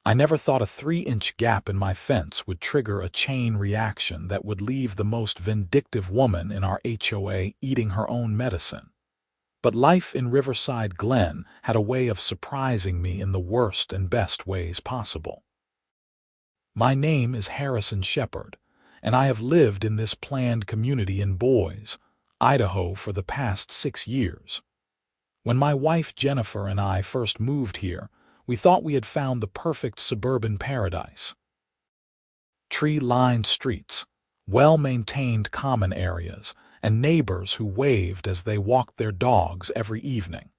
I never thought a 3-inch gap in my fence would trigger a chain reaction that would leave the most vindictive woman in our HOA eating her own medicine. But life in Riverside Glen had a way of surprising me in the worst and best ways possible. My name is Harrison Shepherd, and I have lived in this planned community in Boise, Idaho for the past 6 years. When my wife Jennifer and I first moved here, we thought we had found the perfect suburban paradise. Tree-lined streets, well-maintained common areas, and neighbors who waved as they walked their dogs every evening.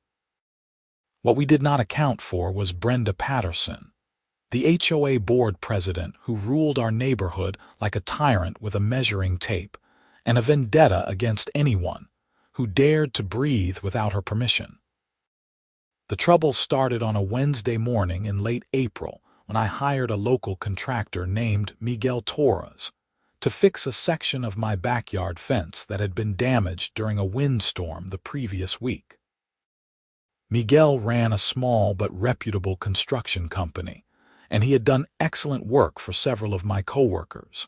What we did not account for was Brenda Patterson, the HOA board president who ruled our neighborhood like a tyrant with a measuring tape and a vendetta against anyone who dared to breathe without her permission. The trouble started on a Wednesday morning in late April when I hired a local contractor named Miguel Torres to fix a section of my backyard fence that had been damaged during a windstorm the previous week. Miguel ran a small but reputable construction company, and he had done excellent work for several of my coworkers.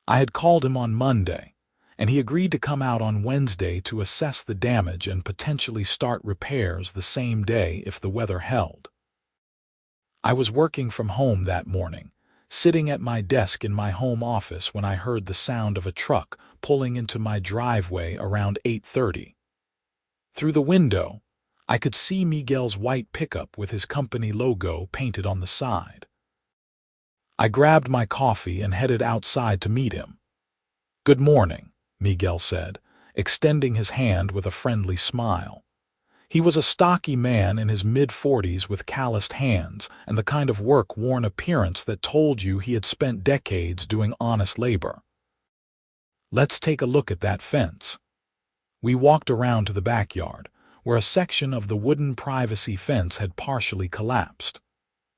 I had called him on Monday, and he agreed to come out on Wednesday to assess the damage and potentially start repairs the same day if the weather held. I was working from home that morning, sitting at my desk in my home office when I heard the sound of a truck pulling into my driveway around 8:30. Through the window, I could see Miguel's white pickup with his company logo painted on the side. I grabbed my coffee and headed outside to meet him. "Good morning," Miguel said, extending his hand with a friendly smile. He was a stocky man in his mid-40s with calloused hands and the kind of work-worn appearance that told you he had spent decades doing honest labor. "Let's take a look at that fence." We walked around to the backyard, where a section of the wooden privacy fence had partially collapsed.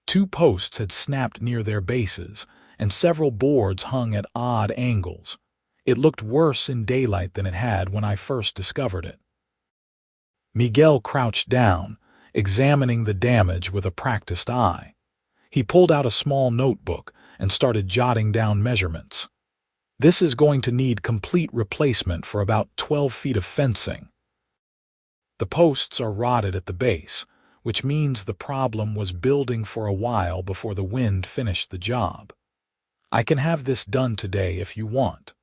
2 posts had snapped near their bases, and several boards hung at odd angles. It looked worse in daylight than it had when I first discovered it. Miguel crouched down, examining the damage with a practiced eye. He pulled out a small notebook and started jotting down measurements. "This is going to need complete replacement for about 12 feet of fencing. The posts are rotted at the base, which means the problem was building for a while before the wind finished the job. I can have this done today if you want.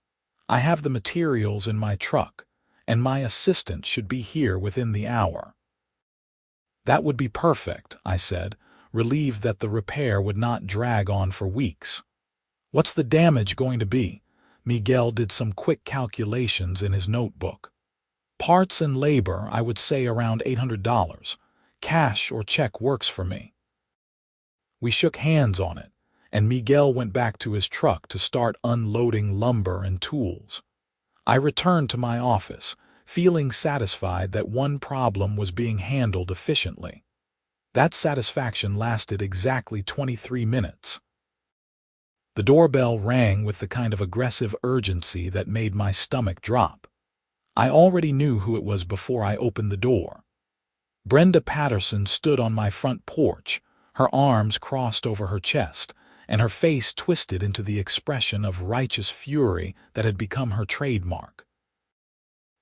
I have the materials in my truck, and my assistant should be here within the hour." "That would be perfect," I said, relieved that the repair would not drag on for weeks. "What's the damage going to be?" Miguel did some quick calculations in his notebook. "Parts and labor, I would say around $800. Cash or check works for me." We shook hands on it, and Miguel went back to his truck to start unloading lumber and tools. I returned to my office, feeling satisfied that one problem was being handled efficiently. That satisfaction lasted exactly 23 minutes. The doorbell rang with the kind of aggressive urgency that made my stomach drop. I already knew who it was before I opened the door. Brenda Patterson stood on my front porch, her arms crossed over her chest, and her face twisted into the expression of righteous fury that had become her trademark.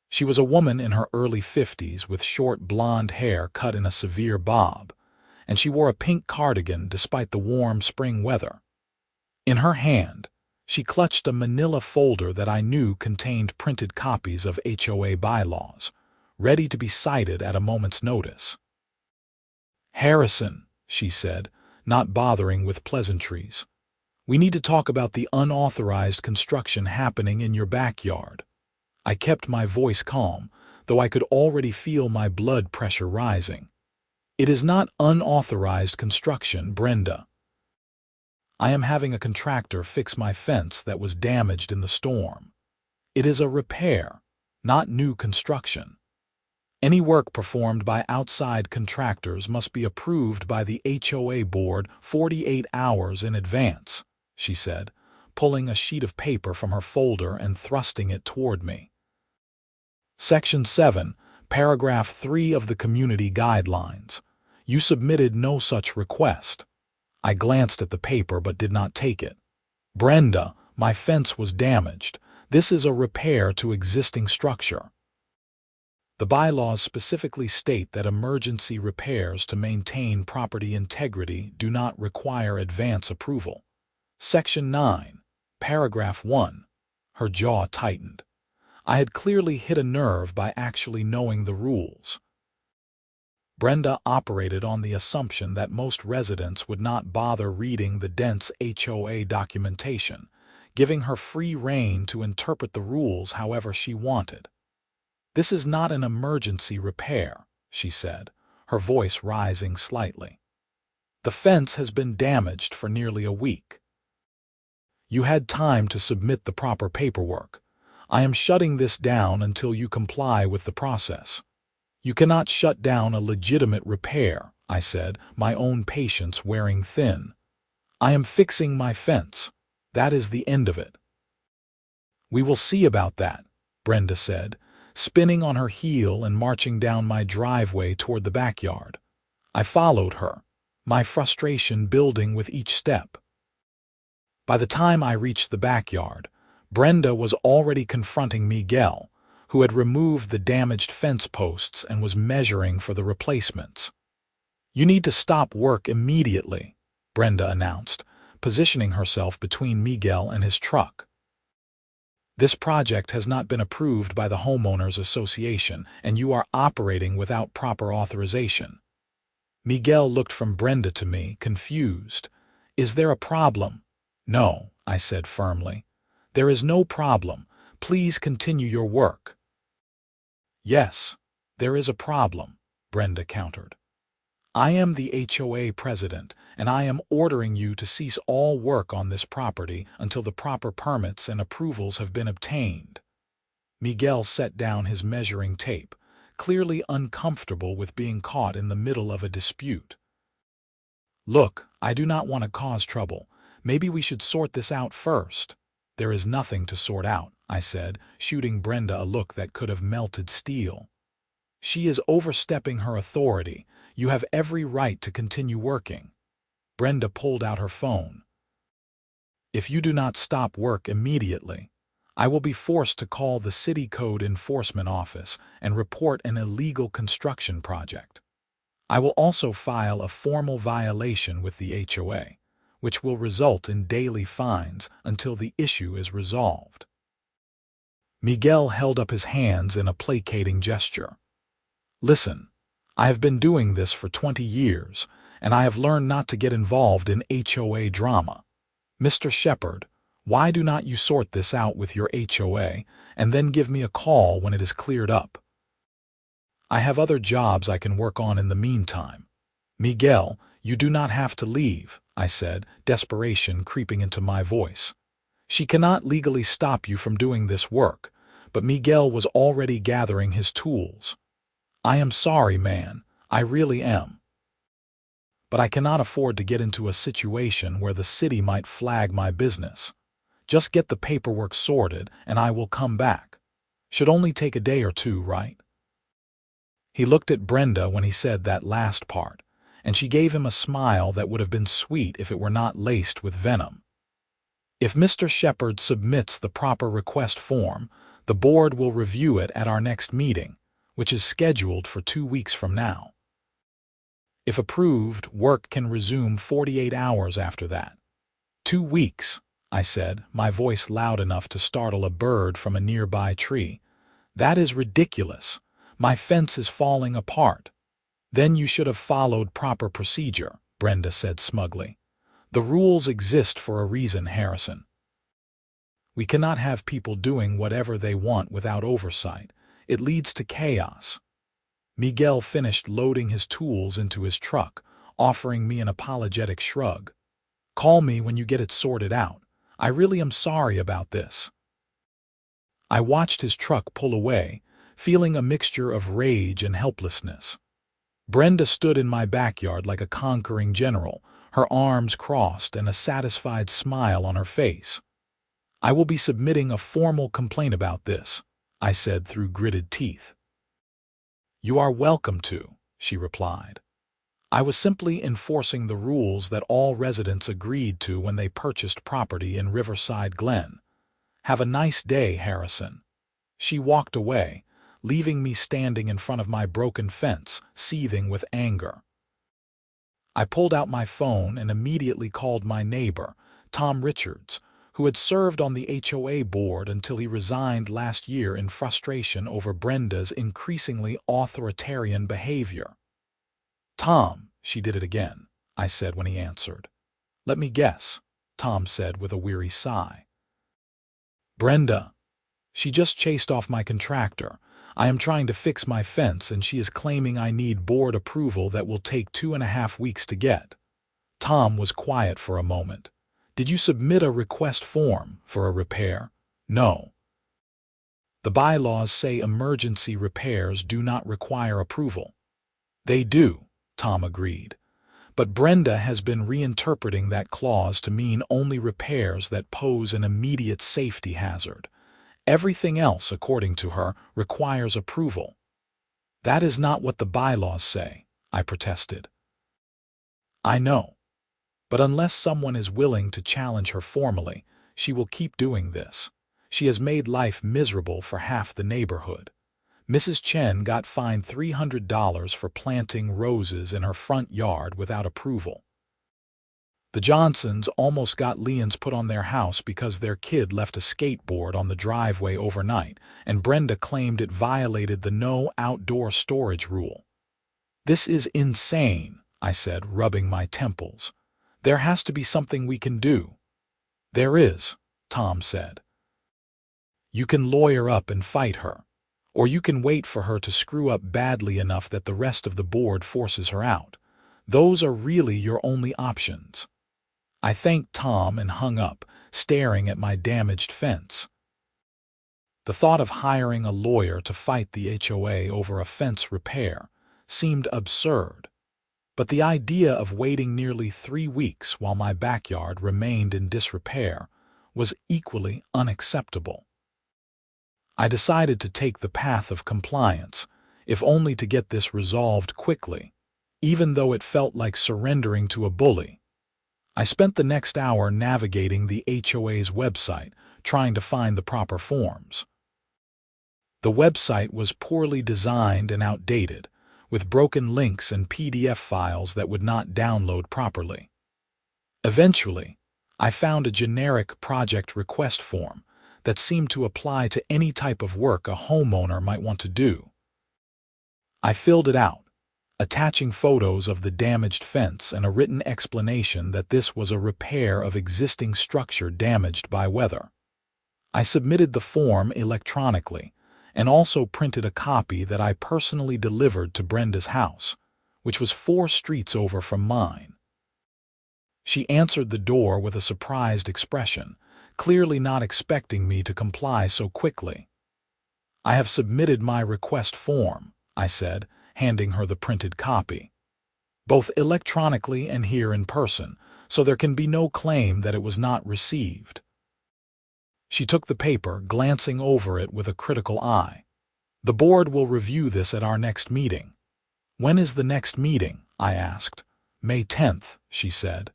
She was a woman in her early 50s with short blonde hair cut in a severe bob, and she wore a pink cardigan despite the warm spring weather. In her hand, she clutched a manila folder that I knew contained printed copies of HOA bylaws, ready to be cited at a moment's notice. "Harrison," she said, not bothering with pleasantries, "we need to talk about the unauthorized construction happening in your backyard." I kept my voice calm, though I could already feel my blood pressure rising. "It is not unauthorized construction, Brenda. I am having a contractor fix my fence that was damaged in the storm. It is a repair, not new construction. Any work performed by outside contractors must be approved by the HOA board 48 hours in advance," she said, pulling a sheet of paper from her folder and thrusting it toward me. "Section 7, Paragraph 3 of the Community Guidelines. You submitted no such request. I glanced at the paper but did not take it. Brenda, my fence was damaged. This is a repair to existing structure. The bylaws specifically state that emergency repairs to maintain property integrity do not require advance approval. Section 9, Paragraph 1. Her jaw tightened. I had clearly hit a nerve by actually knowing the rules. Brenda operated on the assumption that most residents would not bother reading the dense HOA documentation, giving her free rein to interpret the rules however she wanted. "This is not an emergency repair," she said, her voice rising slightly. "The fence has been damaged for nearly a week. You had time to submit the proper paperwork. I am shutting this down until you comply with the process." "You cannot shut down a legitimate repair," I said, my own patience wearing thin. "I am fixing my fence. That is the end of it." "We will see about that," Brenda said, spinning on her heel and marching down my driveway toward the backyard. I followed her, my frustration building with each step. By the time I reached the backyard, Brenda was already confronting Miguel, who had removed the damaged fence posts and was measuring for the replacements. "You need to stop work immediately," Brenda announced, positioning herself between Miguel and his truck. "This project has not been approved by the Homeowners Association, and you are operating without proper authorization." Miguel looked from Brenda to me, confused. "Is there a problem?" "No," I said firmly. "There is no problem. Please continue your work." "Yes, there is a problem," Brenda countered. "I am the HOA president, and I am ordering you to cease all work on this property until the proper permits and approvals have been obtained." Miguel set down his measuring tape, clearly uncomfortable with being caught in the middle of a dispute. "Look, I do not want to cause trouble. Maybe we should sort this out first." "There is nothing to sort out," I said, shooting Brenda a look that could have melted steel. "She is overstepping her authority. You have every right to continue working." Brenda pulled out her phone. "If you do not stop work immediately, I will be forced to call the City Code Enforcement Office and report an illegal construction project. I will also file a formal violation with the HOA, which will result in daily fines until the issue is resolved." Miguel held up his hands in a placating gesture. "Listen, I have been doing this for 20 years, and I have learned not to get involved in HOA drama. Mr. Shepard, why do not you sort this out with your HOA and then give me a call when it is cleared up? I have other jobs I can work on in the meantime." "Miguel, you do not have to leave," I said, desperation creeping into my voice. "She cannot legally stop you from doing this work," but Miguel was already gathering his tools. "I am sorry, man. I really am. But I cannot afford to get into a situation where the city might flag my business. Just get the paperwork sorted and I will come back. Should only take a day or two, right?" He looked at Brenda when he said that last part, and she gave him a smile that would have been sweet if it were not laced with venom. "If Mr. Shepard submits the proper request form, the board will review it at our next meeting, which is scheduled for 2 weeks from now. If approved, work can resume 48 hours after that." "2 weeks," I said, my voice loud enough to startle a bird from a nearby tree. "That is ridiculous. My fence is falling apart." "Then you should have followed proper procedure," Brenda said smugly. "The rules exist for a reason, Harrison. We cannot have people doing whatever they want without oversight. It leads to chaos." Miguel finished loading his tools into his truck, offering me an apologetic shrug. "Call me when you get it sorted out. I really am sorry about this." I watched his truck pull away, feeling a mixture of rage and helplessness. Brenda stood in my backyard like a conquering general, her arms crossed and a satisfied smile on her face. "I will be submitting a formal complaint about this," I said through gritted teeth. "You are welcome to," she replied. I was simply enforcing the rules that all residents agreed to when they purchased property in Riverside Glen. Have a nice day, Harrison. She walked away, leaving me standing in front of my broken fence, seething with anger. I pulled out my phone and immediately called my neighbor, Tom Richards, who had served on the HOA board until he resigned last year in frustration over Brenda's increasingly authoritarian behavior. "Tom," she did it again, I said when he answered. "Let me guess," Tom said with a weary sigh. "Brenda. She just chased off my contractor. I am trying to fix my fence and she is claiming I need board approval that will take 2.5 weeks to get." Tom was quiet for a moment. "Did you submit a request form for a repair?" "No. The bylaws say emergency repairs do not require approval." "They do," Tom agreed. "But Brenda has been reinterpreting that clause to mean only repairs that pose an immediate safety hazard. Everything else, according to her, requires approval." "That is not what the bylaws say," I protested. "I know. But unless someone is willing to challenge her formally, she will keep doing this. She has made life miserable for half the neighborhood. Mrs. Chen got fined $300 for planting roses in her front yard without approval. The Johnsons almost got liens put on their house because their kid left a skateboard on the driveway overnight, and Brenda claimed it violated the no outdoor storage rule. "This is insane," I said, rubbing my temples. "There has to be something we can do." "There is," Tom said. "You can lawyer up and fight her, or you can wait for her to screw up badly enough that the rest of the board forces her out. Those are really your only options." I thanked Tom and hung up, staring at my damaged fence. The thought of hiring a lawyer to fight the HOA over a fence repair seemed absurd, but the idea of waiting nearly 3 weeks while my backyard remained in disrepair was equally unacceptable. I decided to take the path of compliance, if only to get this resolved quickly, even though it felt like surrendering to a bully. I spent the next hour navigating the HOA's website, trying to find the proper forms. The website was poorly designed and outdated, with broken links and PDF files that would not download properly. Eventually, I found a generic project request form that seemed to apply to any type of work a homeowner might want to do. I filled it out, attaching photos of the damaged fence and a written explanation that this was a repair of existing structure damaged by weather. I submitted the form electronically and also printed a copy that I personally delivered to Brenda's house, which was 4 streets over from mine. She answered the door with a surprised expression, clearly not expecting me to comply so quickly. "I have submitted my request form," I said, handing her the printed copy, "both electronically and here in person, so there can be no claim that it was not received." She took the paper, glancing over it with a critical eye. "The board will review this at our next meeting." "When is the next meeting?" I asked. "May 10th, she said.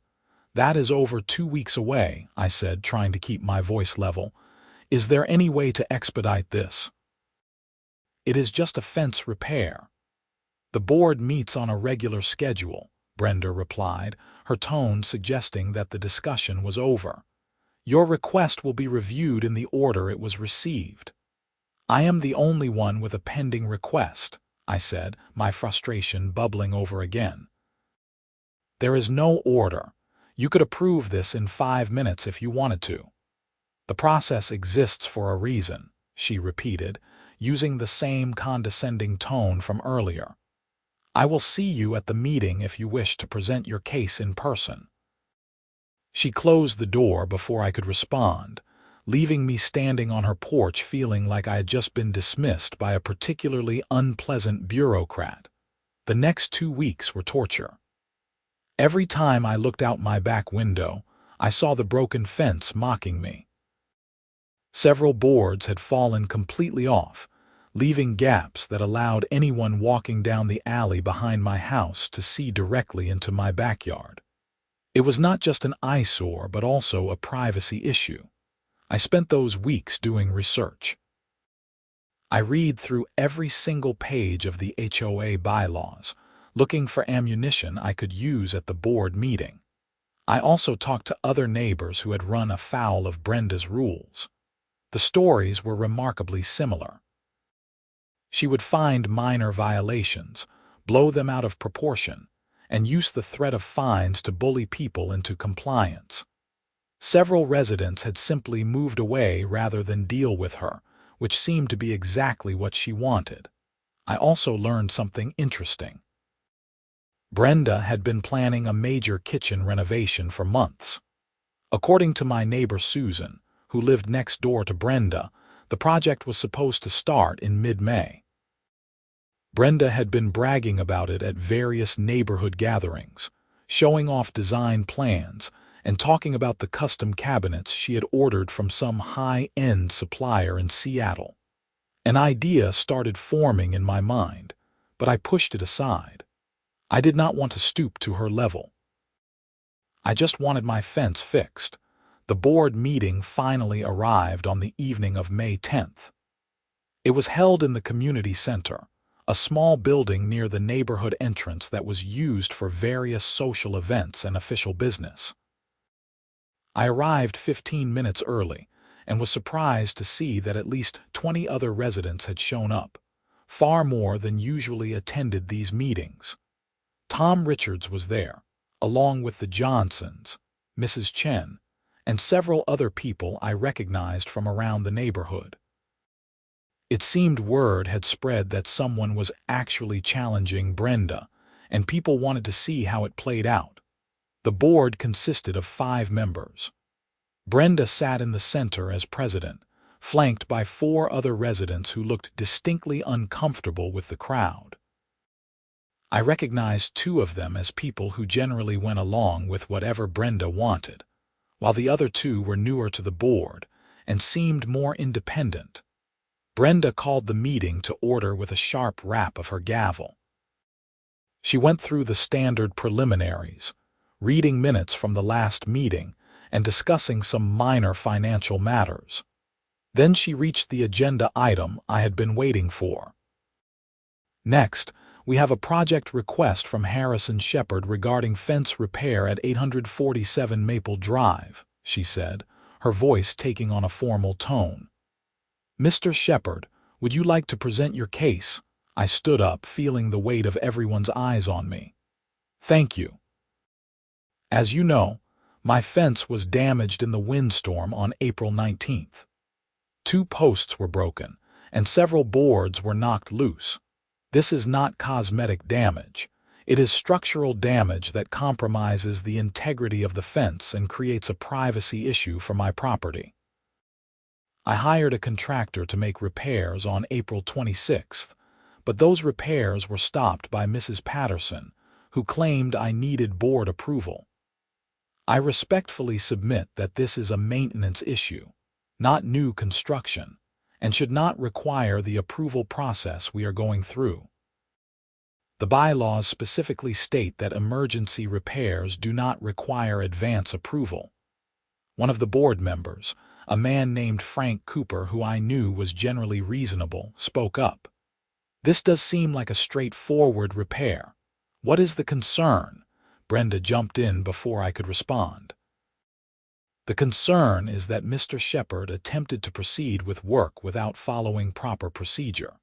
"That is over 2 weeks away," I said, trying to keep my voice level. "Is there any way to expedite this?" "It is just a fence repair. The board meets on a regular schedule," Brenda replied, her tone suggesting that the discussion was over. "Your request will be reviewed in the order it was received." "I am the only one with a pending request," I said, my frustration bubbling over again. "There is no order. You could approve this in 5 minutes if you wanted to." "The process exists for a reason," she repeated, using the same condescending tone from earlier. "I will see you at the meeting if you wish to present your case in person." She closed the door before I could respond, leaving me standing on her porch feeling like I had just been dismissed by a particularly unpleasant bureaucrat. The next 2 weeks were torture. Every time I looked out my back window, I saw the broken fence mocking me. Several boards had fallen completely off, leaving gaps that allowed anyone walking down the alley behind my house to see directly into my backyard. It was not just an eyesore, but also a privacy issue. I spent those weeks doing research. I read through every single page of the HOA bylaws, looking for ammunition I could use at the board meeting. I also talked to other neighbors who had run afoul of Brenda's rules. The stories were remarkably similar. She would find minor violations, blow them out of proportion, and use the threat of fines to bully people into compliance. Several residents had simply moved away rather than deal with her, which seemed to be exactly what she wanted. I also learned something interesting. Brenda had been planning a major kitchen renovation for months. According to my neighbor Susan, who lived next door to Brenda, the project was supposed to start in mid-May. Brenda had been bragging about it at various neighborhood gatherings, showing off design plans and talking about the custom cabinets she had ordered from some high-end supplier in Seattle. An idea started forming in my mind, but I pushed it aside. I did not want to stoop to her level. I just wanted my fence fixed. The board meeting finally arrived on the evening of May 10th. It was held in the community center, a small building near the neighborhood entrance that was used for various social events and official business. I arrived 15 minutes early and was surprised to see that at least 20 other residents had shown up, far more than usually attended these meetings. Tom Richards was there, along with the Johnsons, Mrs. Chen, and several other people I recognized from around the neighborhood. It seemed word had spread that someone was actually challenging Brenda, and people wanted to see how it played out. The board consisted of 5 members. Brenda sat in the center as president, flanked by 4 other residents who looked distinctly uncomfortable with the crowd. I recognized 2 of them as people who generally went along with whatever Brenda wanted, while the other 2 were newer to the board and seemed more independent. Brenda called the meeting to order with a sharp rap of her gavel. She went through the standard preliminaries, reading minutes from the last meeting and discussing some minor financial matters. Then she reached the agenda item I had been waiting for. Next, we have a project request from Harrison Shepherd regarding fence repair at 847 Maple Drive, she said, her voice taking on a formal tone. Mr. Shepherd, would you like to present your case? I stood up, feeling the weight of everyone's eyes on me. Thank you. As you know, my fence was damaged in the windstorm on April 19th. 2 posts were broken, and several boards were knocked loose. This is not cosmetic damage. It is structural damage that compromises the integrity of the fence and creates a privacy issue for my property. I hired a contractor to make repairs on April 26th, but those repairs were stopped by Mrs. Patterson, who claimed I needed board approval. I respectfully submit that this is a maintenance issue, not new construction, and should not require the approval process we are going through. The bylaws specifically state that emergency repairs do not require advance approval. One of the board members, a man named Frank Cooper, who I knew was generally reasonable, spoke up. This does seem like a straightforward repair. What is the concern? Brenda jumped in before I could respond. The concern is that Mr. Shepherd attempted to proceed with work without following proper procedure.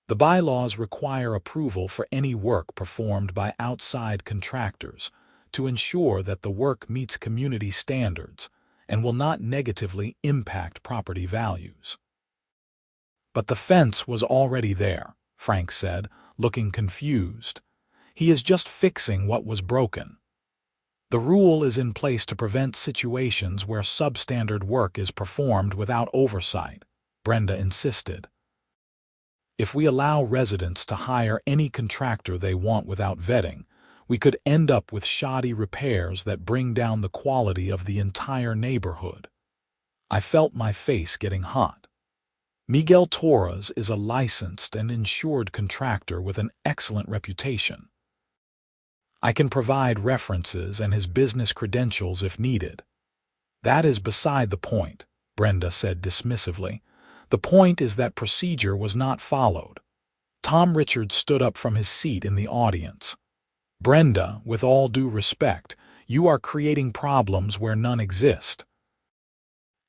The bylaws require approval for any work performed by outside contractors to ensure that the work meets community standards and will not negatively impact property values. But the fence was already there, Frank said, looking confused. He is just fixing what was broken. The rule is in place to prevent situations where substandard work is performed without oversight, Brenda insisted. If we allow residents to hire any contractor they want without vetting, we could end up with shoddy repairs that bring down the quality of the entire neighborhood. I felt my face getting hot. Miguel Torres is a licensed and insured contractor with an excellent reputation. I can provide references and his business credentials if needed. That is beside the point, Brenda said dismissively. The point is that procedure was not followed. Tom Richards stood up from his seat in the audience. Brenda, with all due respect, you are creating problems where none exist.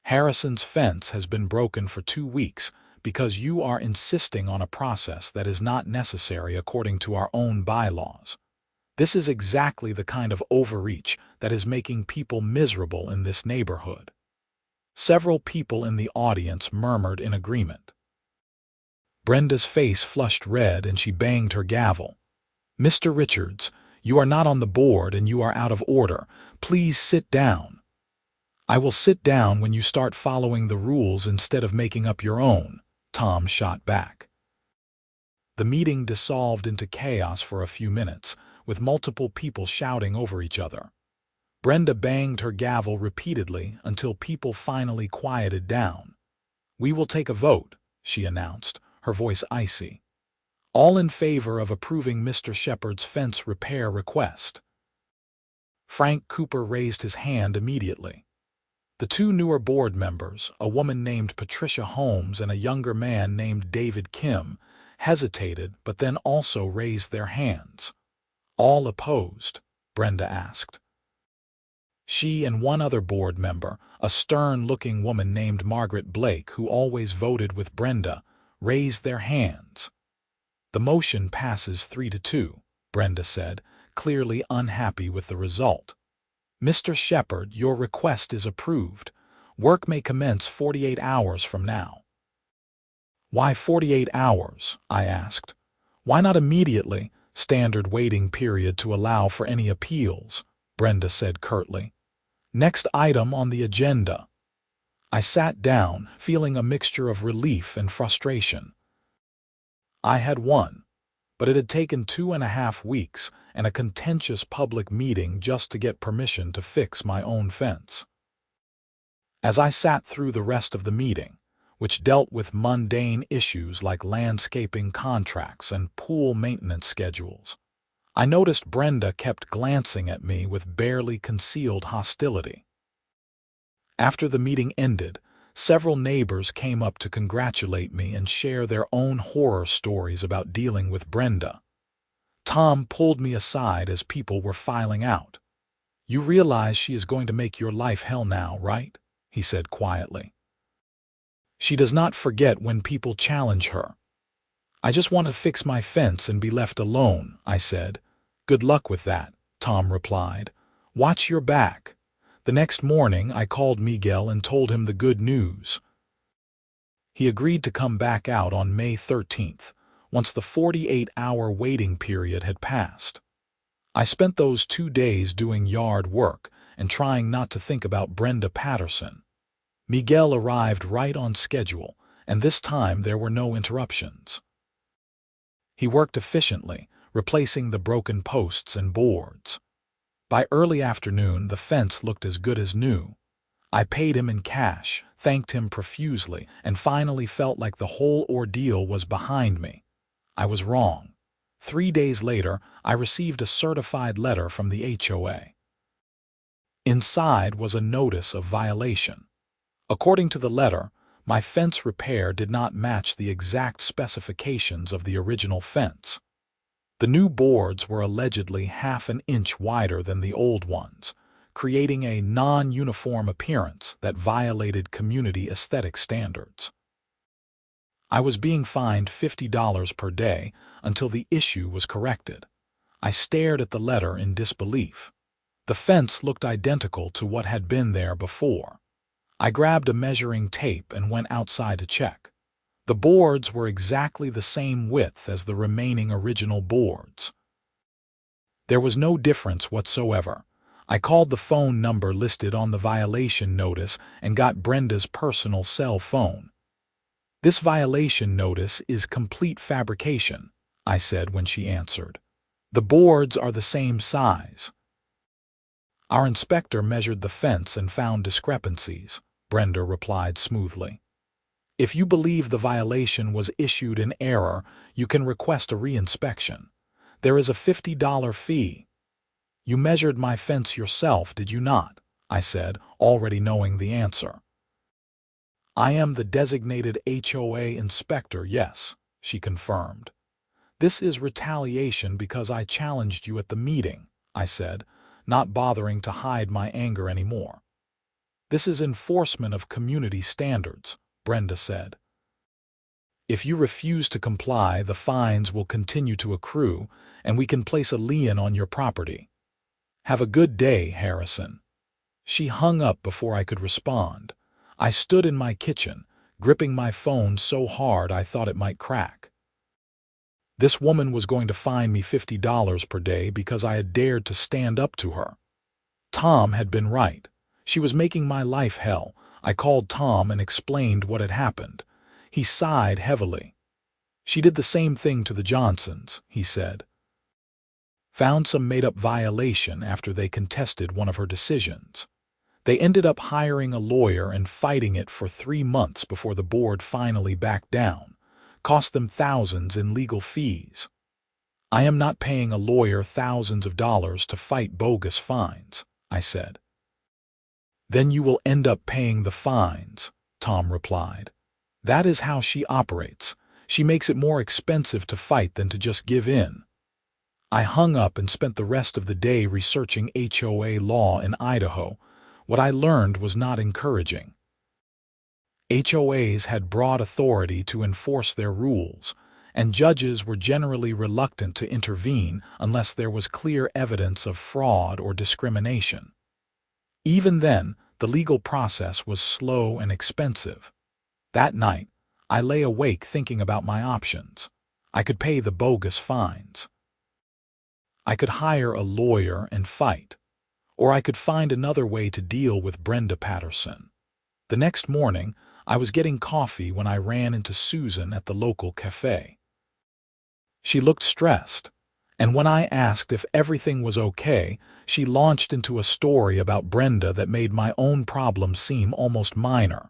Harrison's fence has been broken for 2 weeks because you are insisting on a process that is not necessary according to our own bylaws. This is exactly the kind of overreach that is making people miserable in this neighborhood. Several people in the audience murmured in agreement. Brenda's face flushed red and she banged her gavel. Mr. Richards, you are not on the board and you are out of order. Please sit down. I will sit down when you start following the rules instead of making up your own, Tom shot back. The meeting dissolved into chaos for a few minutes, with multiple people shouting over each other. Brenda banged her gavel repeatedly until people finally quieted down. We will take a vote, she announced, her voice icy. All in favor of approving Mr. Shepard's fence repair request. Frank Cooper raised his hand immediately. The 2 newer board members, a woman named Patricia Holmes and a younger man named David Kim, hesitated but then also raised their hands. All opposed? Brenda asked. She and one other board member, a stern-looking woman named Margaret Blake, who always voted with Brenda, raised their hands. The motion passes 3-2, Brenda said, clearly unhappy with the result. Mr. Shepard, your request is approved. Work may commence 48 hours from now. Why 48 hours? I asked. Why not immediately? Standard waiting period to allow for any appeals, Brenda said curtly. Next item on the agenda. I sat down, feeling a mixture of relief and frustration. I had won, but it had taken 2.5 weeks and a contentious public meeting just to get permission to fix my own fence. As I sat through the rest of the meeting, which dealt with mundane issues like landscaping contracts and pool maintenance schedules, I noticed Brenda kept glancing at me with barely concealed hostility. After the meeting ended, several neighbors came up to congratulate me and share their own horror stories about dealing with Brenda. Tom pulled me aside as people were filing out. You realize she is going to make your life hell now, right? He said quietly. She does not forget when people challenge her. I just want to fix my fence and be left alone, I said. Good luck with that, Tom replied. Watch your back. The next morning I called Miguel and told him the good news. He agreed to come back out on May 13th, once the 48-hour waiting period had passed. I spent those 2 days doing yard work and trying not to think about Brenda Patterson. Miguel arrived right on schedule, and this time there were no interruptions. He worked efficiently, replacing the broken posts and boards. By early afternoon, the fence looked as good as new. I paid him in cash, thanked him profusely, and finally felt like the whole ordeal was behind me. I was wrong. 3 days later, I received a certified letter from the HOA. Inside was a notice of violation. According to the letter, my fence repair did not match the exact specifications of the original fence. The new boards were allegedly 1/2 inch wider than the old ones, creating a non-uniform appearance that violated community aesthetic standards. I was being fined $50 per day until the issue was corrected. I stared at the letter in disbelief. The fence looked identical to what had been there before. I grabbed a measuring tape and went outside to check. The boards were exactly the same width as the remaining original boards. There was no difference whatsoever. I called the phone number listed on the violation notice and got Brenda's personal cell phone. This violation notice is complete fabrication, I said when she answered. The boards are the same size. Our inspector measured the fence and found discrepancies, Brenda replied smoothly. If you believe the violation was issued in error, you can request a reinspection. There is a $50 fee. You measured my fence yourself, did you not? I said, already knowing the answer. I am the designated HOA inspector, yes, she confirmed. This is retaliation because I challenged you at the meeting, I said, not bothering to hide my anger anymore. This is enforcement of community standards, Brenda said. If you refuse to comply, the fines will continue to accrue, and we can place a lien on your property. Have a good day, Harrison. She hung up before I could respond. I stood in my kitchen, gripping my phone so hard I thought it might crack. This woman was going to fine me $50 per day because I had dared to stand up to her. Tom had been right. She was making my life hell. I called Tom and explained what had happened. He sighed heavily. She did the same thing to the Johnsons, he said. Found some made-up violation after they contested one of her decisions. They ended up hiring a lawyer and fighting it for 3 months before the board finally backed down. Cost them thousands in legal fees. I am not paying a lawyer thousands of dollars to fight bogus fines, I said. Then you will end up paying the fines, Tom replied. That is how she operates. She makes it more expensive to fight than to just give in. I hung up and spent the rest of the day researching HOA law in Idaho. What I learned was not encouraging. HOAs had broad authority to enforce their rules, and judges were generally reluctant to intervene unless there was clear evidence of fraud or discrimination. Even then, the legal process was slow and expensive. That night, I lay awake thinking about my options. I could pay the bogus fines. I could hire a lawyer and fight. Or I could find another way to deal with Brenda Patterson. The next morning, I was getting coffee when I ran into Susan at the local cafe. She looked stressed, and when I asked if everything was okay, she launched into a story about Brenda that made my own problems seem almost minor.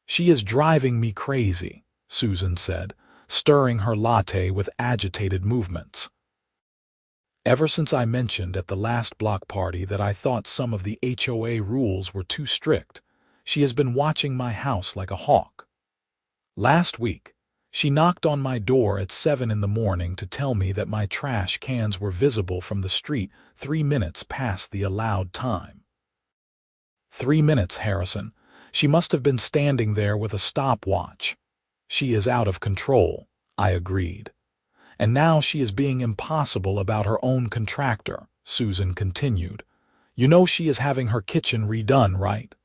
She is driving me crazy, Susan said, stirring her latte with agitated movements. Ever since I mentioned at the last block party that I thought some of the HOA rules were too strict, she has been watching my house like a hawk. Last week, she knocked on my door at 7 in the morning to tell me that my trash cans were visible from the street 3 minutes past the allowed time. 3 minutes, Harrison. She must have been standing there with a stopwatch. She is out of control, I agreed. And now she is being impossible about her own contractor, Susan continued. You know she is having her kitchen redone, right?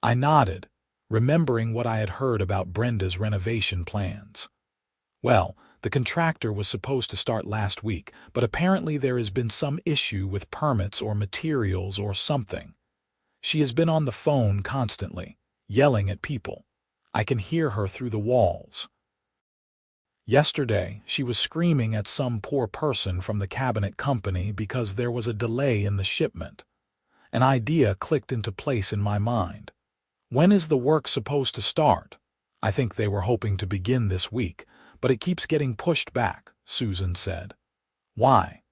I nodded, remembering what I had heard about Brenda's renovation plans. Well, the contractor was supposed to start last week, but apparently there has been some issue with permits or materials or something. She has been on the phone constantly, yelling at people. I can hear her through the walls. Yesterday, she was screaming at some poor person from the cabinet company because there was a delay in the shipment. An idea clicked into place in my mind. When is the work supposed to start? I think they were hoping to begin this week, but it keeps getting pushed back, Susan said. Why?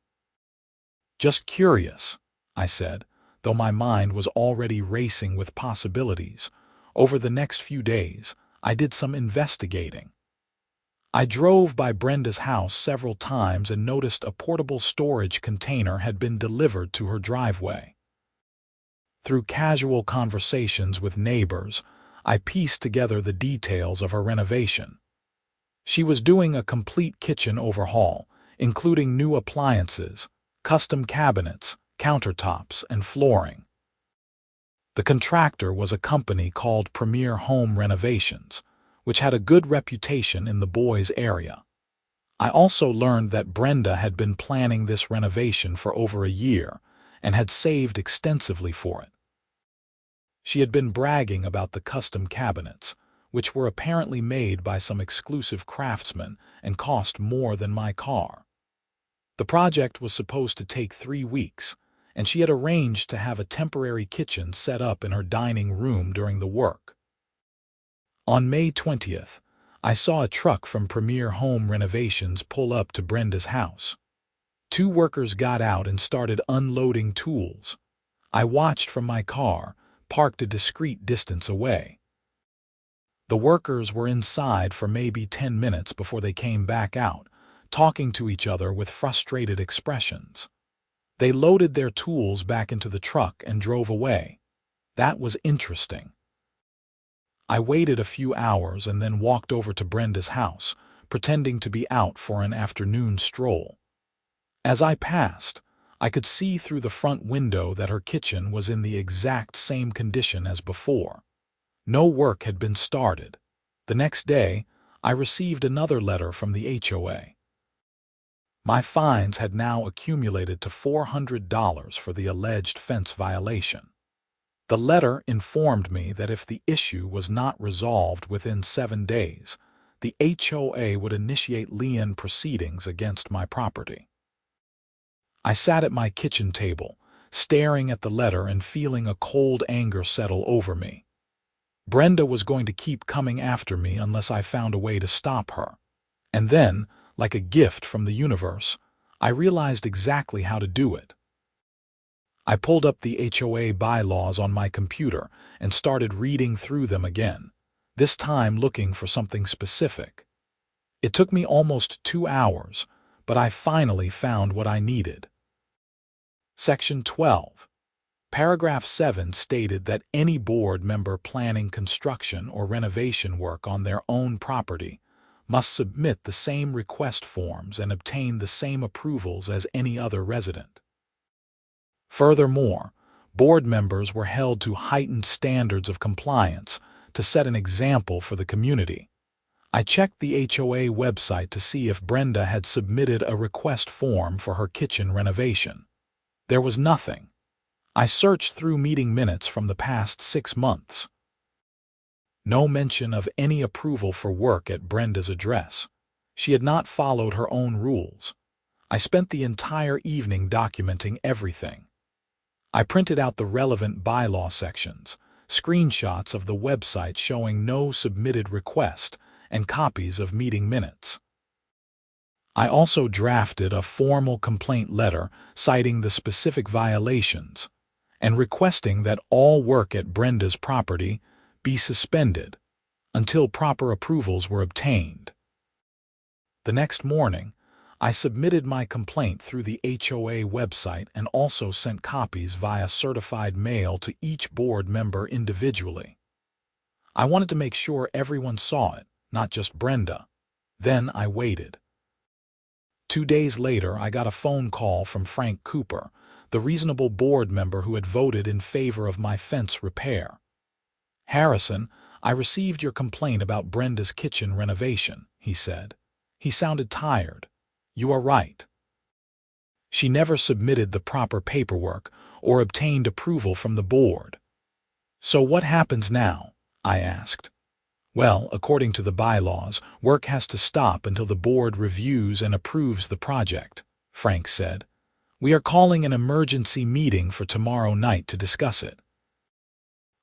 Just curious, I said, though my mind was already racing with possibilities. Over the next few days, I did some investigating. I drove by Brenda's house several times and noticed a portable storage container had been delivered to her driveway. Through casual conversations with neighbors, I pieced together the details of her renovation. She was doing a complete kitchen overhaul, including new appliances, custom cabinets, countertops, and flooring. The contractor was a company called Premier Home Renovations, which had a good reputation in the boys' area. I also learned that Brenda had been planning this renovation for over a year and had saved extensively for it. She had been bragging about the custom cabinets, which were apparently made by some exclusive craftsmen and cost more than my car. The project was supposed to take 3 weeks, and she had arranged to have a temporary kitchen set up in her dining room during the work. On May 20th, I saw a truck from Premier Home Renovations pull up to Brenda's house. Two workers got out and started unloading tools. I watched from my car, parked a discreet distance away. The workers were inside for maybe 10 minutes before they came back out, talking to each other with frustrated expressions. They loaded their tools back into the truck and drove away. That was interesting. I waited a few hours and then walked over to Brenda's house, pretending to be out for an afternoon stroll. As I passed, I could see through the front window that her kitchen was in the exact same condition as before. No work had been started. The next day, I received another letter from the HOA. My fines had now accumulated to $400 for the alleged fence violation. The letter informed me that if the issue was not resolved within 7 days, the HOA would initiate lien proceedings against my property. I sat at my kitchen table, staring at the letter and feeling a cold anger settle over me. Brenda was going to keep coming after me unless I found a way to stop her. And then, like a gift from the universe, I realized exactly how to do it. I pulled up the HOA bylaws on my computer and started reading through them again, this time looking for something specific. It took me almost 2 hours, but I finally found what I needed. Section 12. Paragraph 7 stated that any board member planning construction or renovation work on their own property must submit the same request forms and obtain the same approvals as any other resident. Furthermore, board members were held to heightened standards of compliance to set an example for the community. I checked the HOA website to see if Brenda had submitted a request form for her kitchen renovation. There was nothing. I searched through meeting minutes from the past 6 months. No mention of any approval for work at Brenda's address. She had not followed her own rules. I spent the entire evening documenting everything. I printed out the relevant bylaw sections, screenshots of the website showing no submitted request, and copies of meeting minutes. I also drafted a formal complaint letter citing the specific violations and requesting that all work at Brenda's property be suspended until proper approvals were obtained. The next morning, I submitted my complaint through the HOA website and also sent copies via certified mail to each board member individually. I wanted to make sure everyone saw it, not just Brenda. Then I waited. 2 days later, I got a phone call from Frank Cooper, the reasonable board member who had voted in favor of my fence repair. "Harrison, I received your complaint about Brenda's kitchen renovation," he said. He sounded tired. "You are right. She never submitted the proper paperwork or obtained approval from the board." "So what happens now?" I asked. "Well, according to the bylaws, work has to stop until the board reviews and approves the project," Frank said. "We are calling an emergency meeting for tomorrow night to discuss it."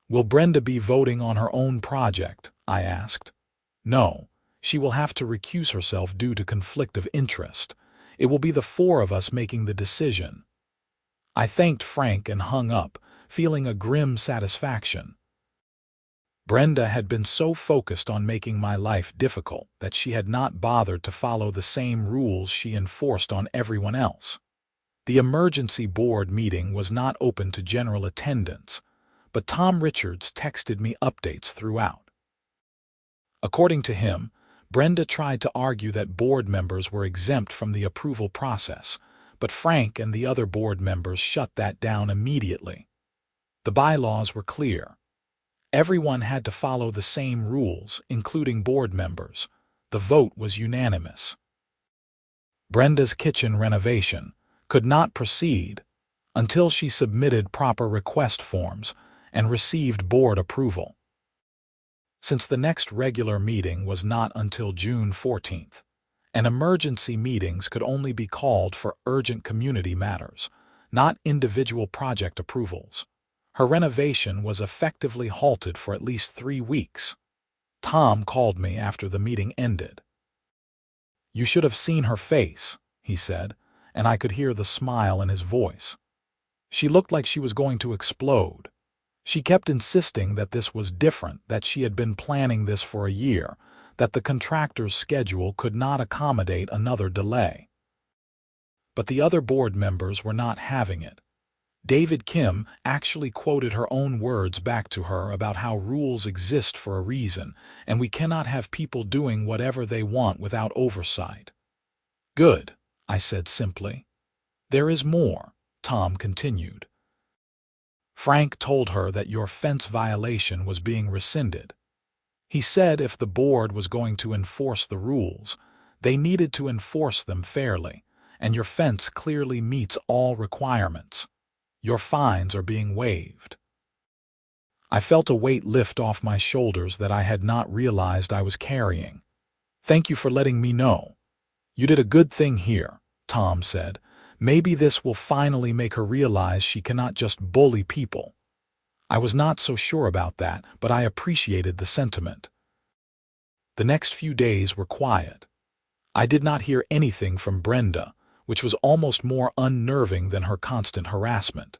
"Will Brenda be voting on her own project?" I asked. "No, she will have to recuse herself due to conflict of interest. It will be the 4 of us making the decision." I thanked Frank and hung up, feeling a grim satisfaction. Brenda had been so focused on making my life difficult that she had not bothered to follow the same rules she enforced on everyone else. The emergency board meeting was not open to general attendance, but Tom Richards texted me updates throughout. According to him, Brenda tried to argue that board members were exempt from the approval process, but Frank and the other board members shut that down immediately. The bylaws were clear. Everyone had to follow the same rules, including board members. The vote was unanimous. Brenda's kitchen renovation could not proceed until she submitted proper request forms and received board approval. Since the next regular meeting was not until June 14th, and emergency meetings could only be called for urgent community matters, not individual project approvals, her renovation was effectively halted for at least 3 weeks. Tom called me after the meeting ended. "You should have seen her face," he said, and I could hear the smile in his voice. She looked like she was going to explode. She kept insisting that this was different, that she had been planning this for a year, that the contractor's schedule could not accommodate another delay. But the other board members were not having it. David Kim actually quoted her own words back to her about how rules exist for a reason, and we cannot have people doing whatever they want without oversight. "Good," I said simply. "There is more," Tom continued. "Frank told her that your fence violation was being rescinded. He said if the board was going to enforce the rules, they needed to enforce them fairly, and your fence clearly meets all requirements. Your fines are being waived." I felt a weight lift off my shoulders that I had not realized I was carrying. "Thank you for letting me know. You did a good thing here," Tom said. "Maybe this will finally make her realize she cannot just bully people." I was not so sure about that, but I appreciated the sentiment. The next few days were quiet. I did not hear anything from Brenda, which was almost more unnerving than her constant harassment.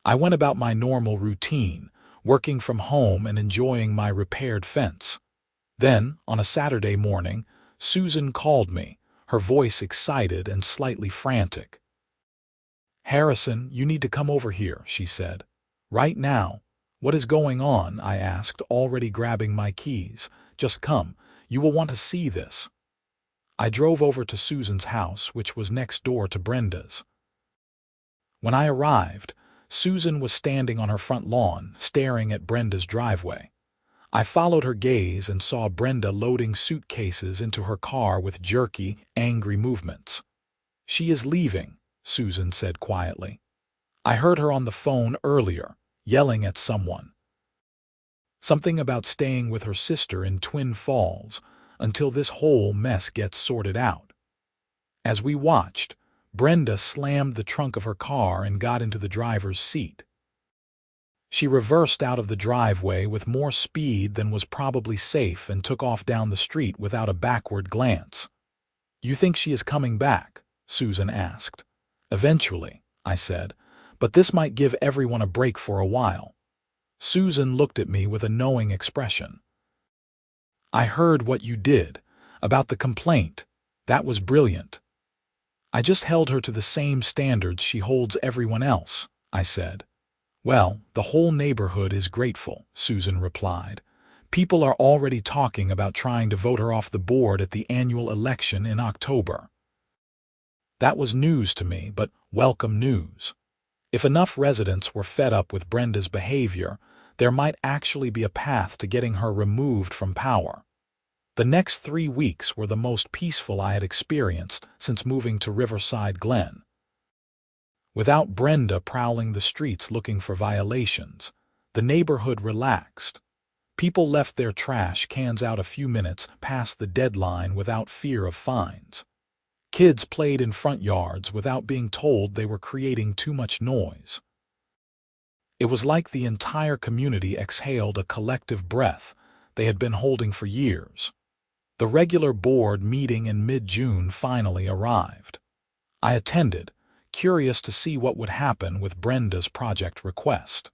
I went about my normal routine, working from home and enjoying my repaired fence. Then, on a Saturday morning, Susan called me, her voice excited and slightly frantic. "Harrison, you need to come over here," she said. "Right now." "What is going on?" I asked, already grabbing my keys. "Just come. You will want to see this." I drove over to Susan's house, which was next door to Brenda's. When I arrived, Susan was standing on her front lawn, staring at Brenda's driveway. I followed her gaze and saw Brenda loading suitcases into her car with jerky, angry movements. "She is leaving," Susan said quietly. "I heard her on the phone earlier, yelling at someone. Something about staying with her sister in Twin Falls until this whole mess gets sorted out." As we watched, Brenda slammed the trunk of her car and got into the driver's seat. She reversed out of the driveway with more speed than was probably safe and took off down the street without a backward glance. "You think she is coming back?" Susan asked. "Eventually," I said, "but this might give everyone a break for a while." Susan looked at me with a knowing expression. "I heard what you did, about the complaint. That was brilliant." "I just held her to the same standards she holds everyone else," I said. "Well, the whole neighborhood is grateful," Susan replied. "People are already talking about trying to vote her off the board at the annual election in October." That was news to me, but welcome news. If enough residents were fed up with Brenda's behavior, there might actually be a path to getting her removed from power. The next 3 weeks were the most peaceful I had experienced since moving to Riverside Glen. Without Brenda prowling the streets looking for violations, the neighborhood relaxed. People left their trash cans out a few minutes past the deadline without fear of fines. Kids played in front yards without being told they were creating too much noise. It was like the entire community exhaled a collective breath they had been holding for years. The regular board meeting in mid-June finally arrived. I attended, curious to see what would happen with Brenda's project request.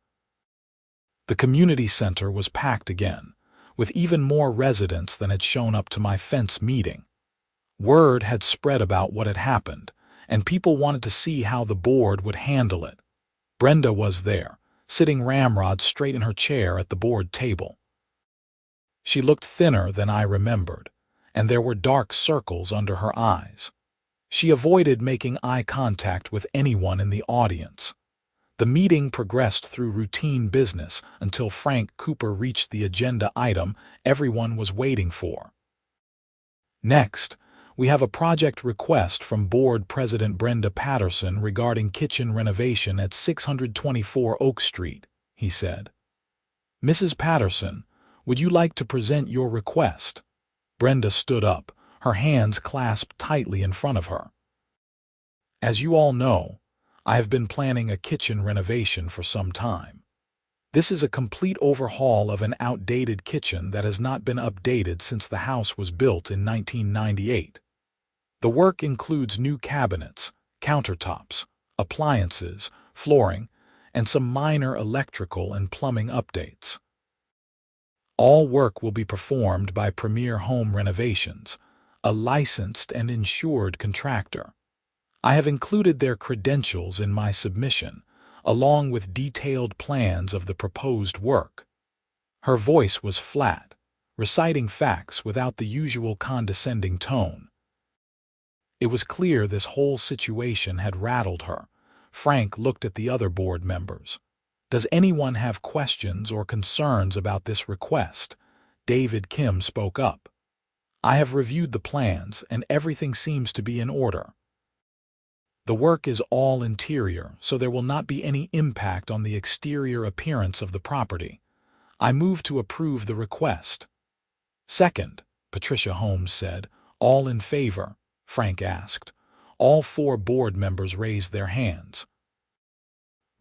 The community center was packed again, with even more residents than had shown up to my fence meeting. Word had spread about what had happened, and people wanted to see how the board would handle it. Brenda was there, sitting ramrod straight in her chair at the board table. She looked thinner than I remembered, and there were dark circles under her eyes. She avoided making eye contact with anyone in the audience. The meeting progressed through routine business until Frank Cooper reached the agenda item everyone was waiting for. "Next, we have a project request from Board President Brenda Patterson regarding kitchen renovation at 624 Oak Street," he said. "Mrs. Patterson, would you like to present your request?" Brenda stood up, her hands clasped tightly in front of her. "As you all know, I have been planning a kitchen renovation for some time. This is a complete overhaul of an outdated kitchen that has not been updated since the house was built in 1998. The work includes new cabinets, countertops, appliances, flooring, and some minor electrical and plumbing updates. All work will be performed by Premier Home Renovations, a licensed and insured contractor. I have included their credentials in my submission, along with detailed plans of the proposed work. Her voice was flat, reciting facts without the usual condescending tone. It was clear this whole situation had rattled her. Frank looked at the other board members. "Does anyone have questions or concerns about this request?" David Kim spoke up. "I have reviewed the plans and everything seems to be in order. The work is all interior, so there will not be any impact on the exterior appearance of the property. I move to approve the request." "Second," Patricia Holmes said. "All in favor?" Frank asked. All 4 board members raised their hands.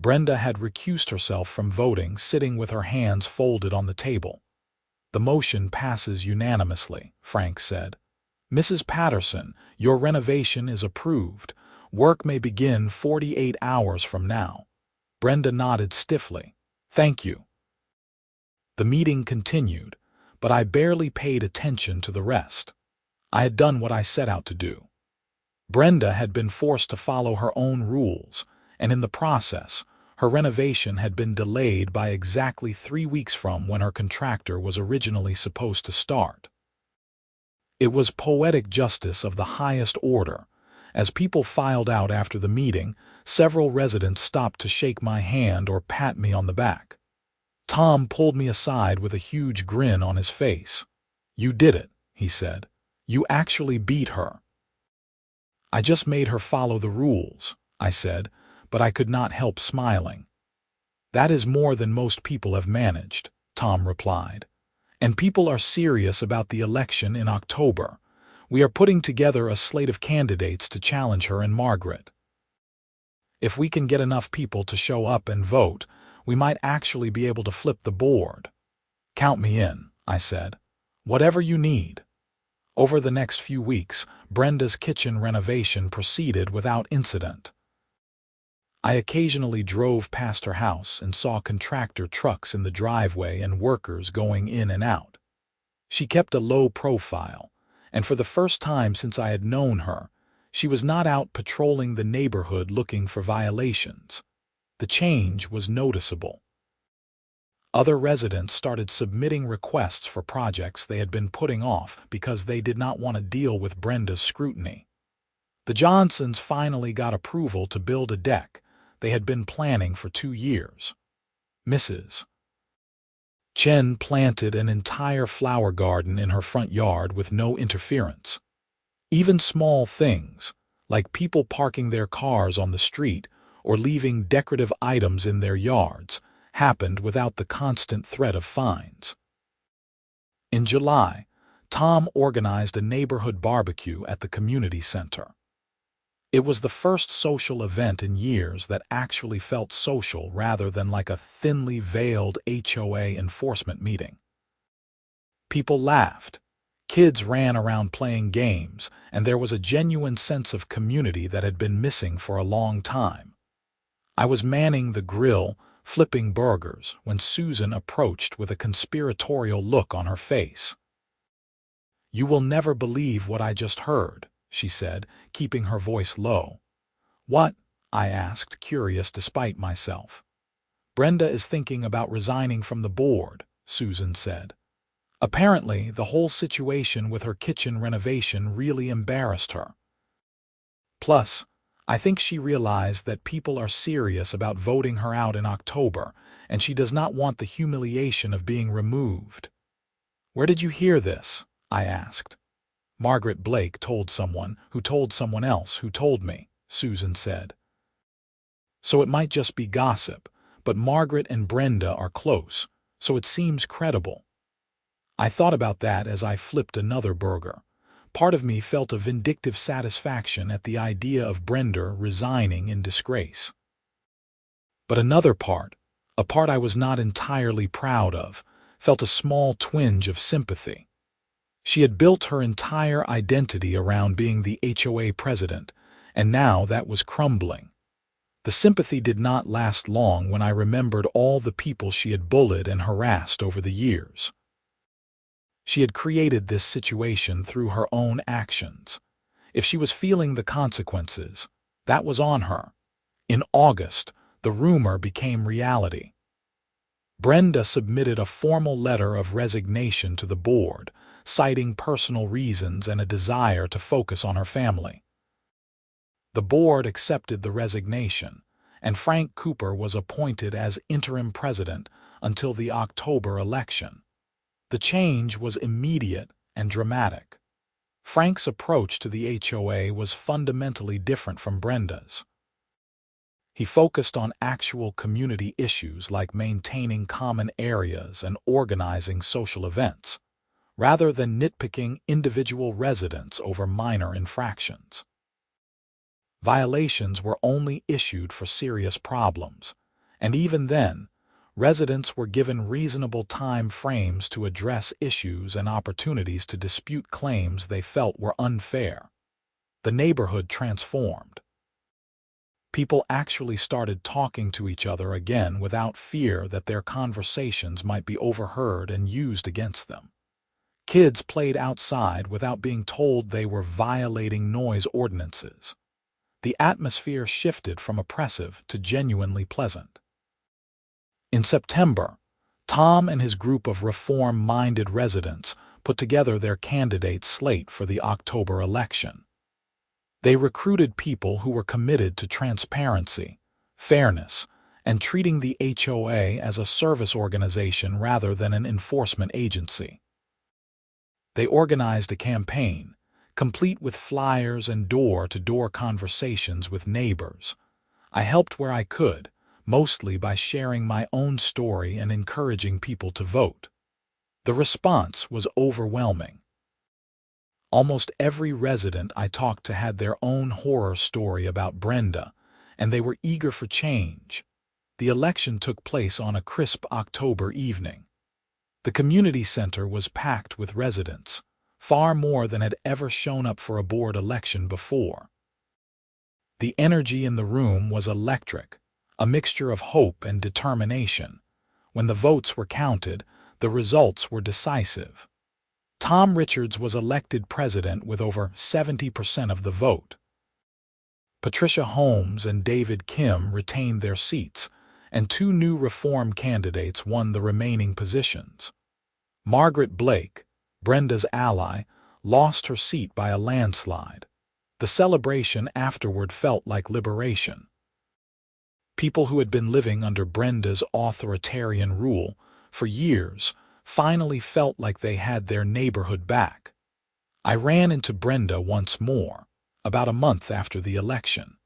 Brenda had recused herself from voting, sitting with her hands folded on the table. "The motion passes unanimously," Frank said. "Mrs. Patterson, your renovation is approved. Work may begin 48 hours from now." Brenda nodded stiffly. "Thank you." The meeting continued, but I barely paid attention to the rest. I had done what I set out to do. Brenda had been forced to follow her own rules, and in the process, her renovation had been delayed by exactly 3 weeks from when her contractor was originally supposed to start. It was poetic justice of the highest order. As people filed out after the meeting, several residents stopped to shake my hand or pat me on the back. Tom pulled me aside with a huge grin on his face. "You did it," he said. "You actually beat her." "I just made her follow the rules," I said, but I could not help smiling. "That is more than most people have managed," Tom replied. "And people are serious about the election in October. We are putting together a slate of candidates to challenge her and Margaret. If we can get enough people to show up and vote, we might actually be able to flip the board." "Count me in," I said. "Whatever you need." Over the next few weeks, Brenda's kitchen renovation proceeded without incident. I occasionally drove past her house and saw contractor trucks in the driveway and workers going in and out. She kept a low profile, and for the first time since I had known her, she was not out patrolling the neighborhood looking for violations. The change was noticeable. Other residents started submitting requests for projects they had been putting off because they did not want to deal with Brenda's scrutiny. The Johnsons finally got approval to build a deck they had been planning for 2 years. Mrs. Chen planted an entire flower garden in her front yard with no interference. Even small things, like people parking their cars on the street or leaving decorative items in their yards, happened without the constant threat of fines. In July, Tom organized a neighborhood barbecue at the community center. It was the first social event in years that actually felt social rather than like a thinly veiled HOA enforcement meeting. People laughed, kids ran around playing games, and there was a genuine sense of community that had been missing for a long time. I was manning the grill, flipping burgers, when Susan approached with a conspiratorial look on her face. "You will never believe what I just heard," she said, keeping her voice low. "What?" I asked, curious despite myself. "Brenda is thinking about resigning from the board," Susan said. "Apparently, the whole situation with her kitchen renovation really embarrassed her. Plus, I think she realized that people are serious about voting her out in October, and she does not want the humiliation of being removed." "Where did you hear this?" I asked. "Margaret Blake told someone else who told me," Susan said. "So it might just be gossip, but Margaret and Brenda are close, so it seems credible." I thought about that as I flipped another burger. Part of me felt a vindictive satisfaction at the idea of Brenda resigning in disgrace. But another part, a part I was not entirely proud of, felt a small twinge of sympathy. She had built her entire identity around being the HOA president, and now that was crumbling. The sympathy did not last long when I remembered all the people she had bullied and harassed over the years. She had created this situation through her own actions. If she was feeling the consequences, that was on her. In August, the rumor became reality. Brenda submitted a formal letter of resignation to the board, citing personal reasons and a desire to focus on her family. The board accepted the resignation, and Frank Cooper was appointed as interim president until the October election. The change was immediate and dramatic. Frank's approach to the HOA was fundamentally different from Brenda's. He focused on actual community issues like maintaining common areas and organizing social events, rather than nitpicking individual residents over minor infractions. Violations were only issued for serious problems, and even then, residents were given reasonable time frames to address issues and opportunities to dispute claims they felt were unfair. The neighborhood transformed. People actually started talking to each other again without fear that their conversations might be overheard and used against them. Kids played outside without being told they were violating noise ordinances. The atmosphere shifted from oppressive to genuinely pleasant. In September, Tom and his group of reform-minded residents put together their candidate slate for the October election. They recruited people who were committed to transparency, fairness, and treating the HOA as a service organization rather than an enforcement agency. They organized a campaign, complete with flyers and door-to-door conversations with neighbors. I helped where I could, mostly by sharing my own story and encouraging people to vote. The response was overwhelming. Almost every resident I talked to had their own horror story about Brenda, and they were eager for change. The election took place on a crisp October evening. The community center was packed with residents, far more than had ever shown up for a board election before. The energy in the room was electric, a mixture of hope and determination. When the votes were counted, the results were decisive. Tom Richards was elected president with over 70% of the vote. Patricia Holmes and David Kim retained their seats, and two new reform candidates won the remaining positions. Margaret Blake, Brenda's ally, lost her seat by a landslide. The celebration afterward felt like liberation. People who had been living under Brenda's authoritarian rule for years finally felt like they had their neighborhood back. I ran into Brenda once more, about a month after the election.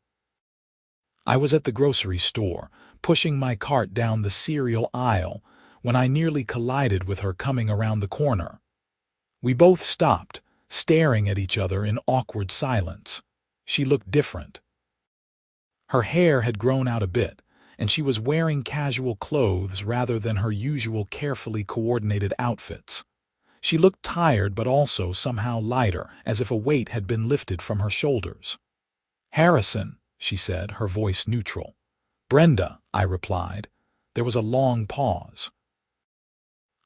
I was at the grocery store, pushing my cart down the cereal aisle, when I nearly collided with her coming around the corner. We both stopped, staring at each other in awkward silence. She looked different. Her hair had grown out a bit, and she was wearing casual clothes rather than her usual carefully coordinated outfits. She looked tired but also somehow lighter, as if a weight had been lifted from her shoulders. "Harrison," she said, her voice neutral. "Brenda," I replied. There was a long pause.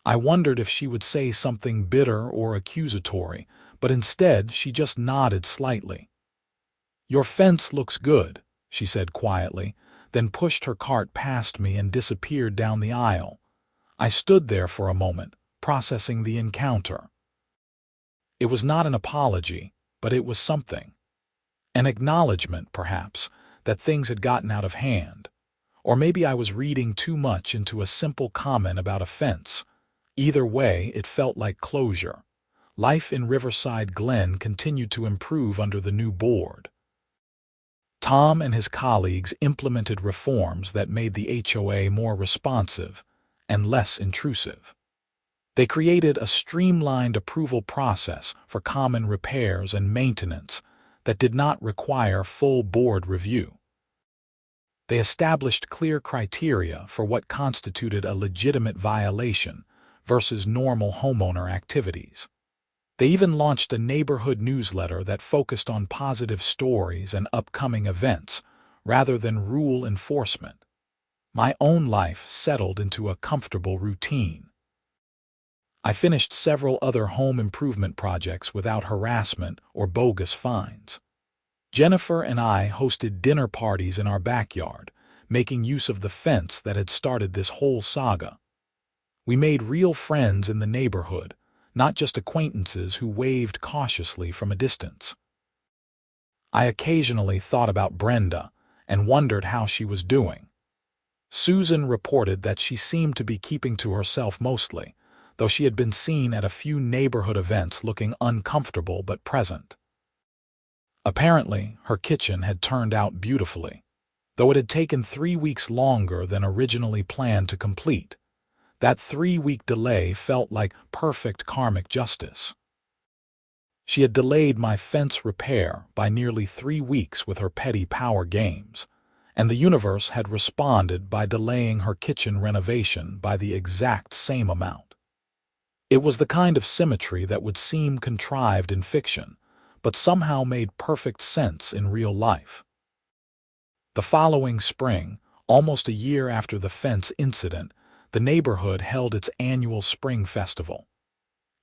I wondered if she would say something bitter or accusatory, but instead she just nodded slightly. "Your fence looks good," she said quietly, then pushed her cart past me and disappeared down the aisle. I stood there for a moment, processing the encounter. It was not an apology, but it was something. An acknowledgement, perhaps, that things had gotten out of hand. Or maybe I was reading too much into a simple comment about a fence. Either way, it felt like closure. Life in Riverside Glen continued to improve under the new board. Tom and his colleagues implemented reforms that made the HOA more responsive and less intrusive. They created a streamlined approval process for common repairs and maintenance that did not require full board review. They established clear criteria for what constituted a legitimate violation versus normal homeowner activities. They even launched a neighborhood newsletter that focused on positive stories and upcoming events rather than rule enforcement. My own life settled into a comfortable routine. I finished several other home improvement projects without harassment or bogus fines. Jennifer and I hosted dinner parties in our backyard, making use of the fence that had started this whole saga. We made real friends in the neighborhood, not just acquaintances who waved cautiously from a distance. I occasionally thought about Brenda and wondered how she was doing. Susan reported that she seemed to be keeping to herself mostly, though she had been seen at a few neighborhood events looking uncomfortable but present. Apparently, her kitchen had turned out beautifully, though it had taken 3 weeks longer than originally planned to complete. That 3-week delay felt like perfect karmic justice. She had delayed my fence repair by nearly 3 weeks with her petty power games, and the universe had responded by delaying her kitchen renovation by the exact same amount. It was the kind of symmetry that would seem contrived in fiction, but somehow made perfect sense in real life. The following spring, almost a year after the fence incident, the neighborhood held its annual spring festival.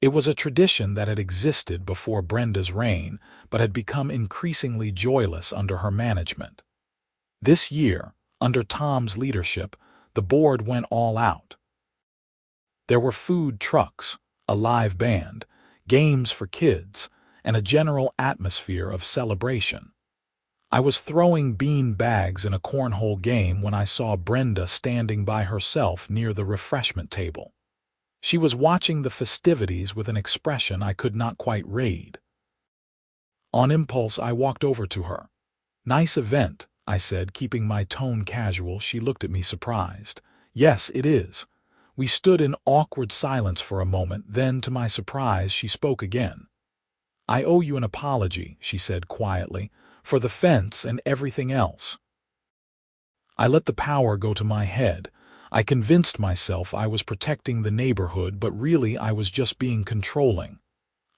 It was a tradition that had existed before Brenda's reign, but had become increasingly joyless under her management. This year, under Tom's leadership, the board went all out. There were food trucks, a live band, games for kids, and a general atmosphere of celebration. I was throwing bean bags in a cornhole game when I saw Brenda standing by herself near the refreshment table. She was watching the festivities with an expression I could not quite read. On impulse, I walked over to her. "Nice event," I said, keeping my tone casual. She looked at me surprised. "Yes, it is." We stood in awkward silence for a moment, then, to my surprise, she spoke again. "I owe you an apology," she said quietly, "for the fence and everything else." I let the power go to my head. I convinced myself I was protecting the neighborhood, but really I was just being controlling.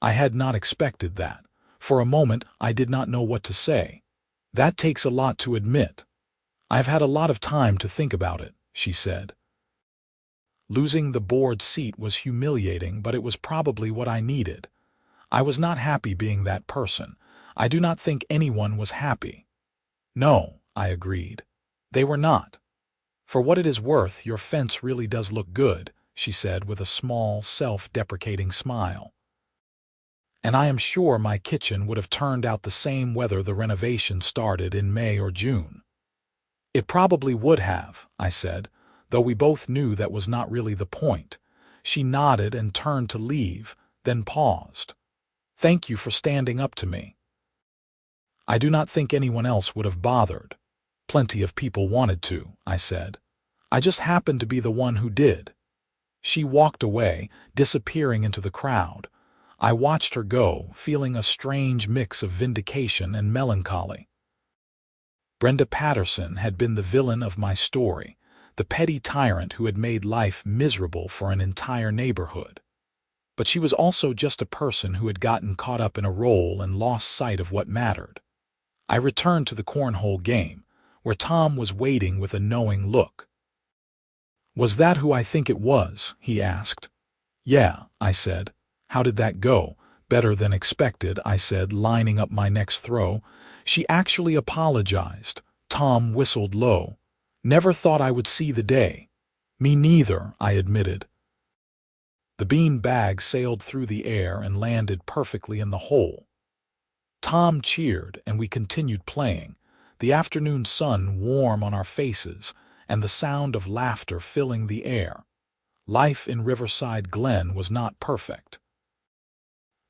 I had not expected that. For a moment, I did not know what to say. "That takes a lot to admit. I've had a lot of time to think about it," she said. Losing the board seat was humiliating, but it was probably what I needed. I was not happy being that person. I do not think anyone was happy. "No," I agreed. "They were not." "For what it is worth, your fence really does look good," she said with a small, self-deprecating smile. "And I am sure my kitchen would have turned out the same whether the renovation started in May or June." "It probably would have," I said, though we both knew that was not really the point. She nodded and turned to leave, then paused. "Thank you for standing up to me." "I do not think anyone else would have bothered. Plenty of people wanted to," I said. "I just happened to be the one who did." She walked away, disappearing into the crowd. I watched her go, feeling a strange mix of vindication and melancholy. Brenda Patterson had been the villain of my story, the petty tyrant who had made life miserable for an entire neighborhood. But she was also just a person who had gotten caught up in a role and lost sight of what mattered. I returned to the cornhole game, where Tom was waiting with a knowing look. "Was that who I think it was?" he asked. "Yeah," I said. "How did that go?" "Better than expected," I said, lining up my next throw. "She actually apologized." Tom whistled low. "Never thought I would see the day." "Me neither," I admitted. The bean bag sailed through the air and landed perfectly in the hole. Tom cheered, and we continued playing, the afternoon sun warm on our faces and the sound of laughter filling the air. Life in Riverside Glen was not perfect.